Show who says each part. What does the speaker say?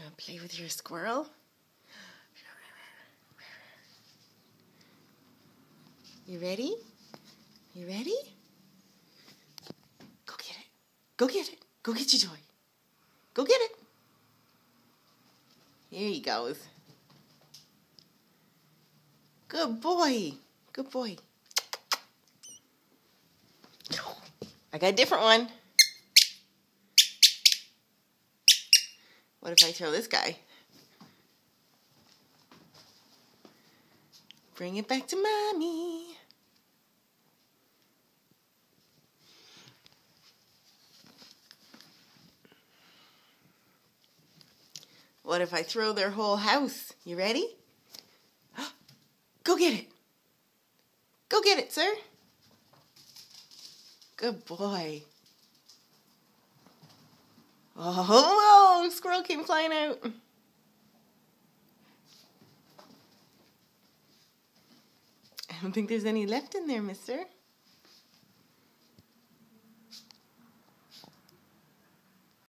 Speaker 1: Gonna play with your squirrel? You ready? You ready? Go get it. Go get it. Go get your toy. Go get it. Here he goes. Good boy. Good boy. I got a different one. What if I throw this guy? Bring it back to mommy. What if I throw their whole house? You ready? Go get it. Go get it, sir. Good boy. Oh, squirrel came flying out. I don't think there's any left in there, mister.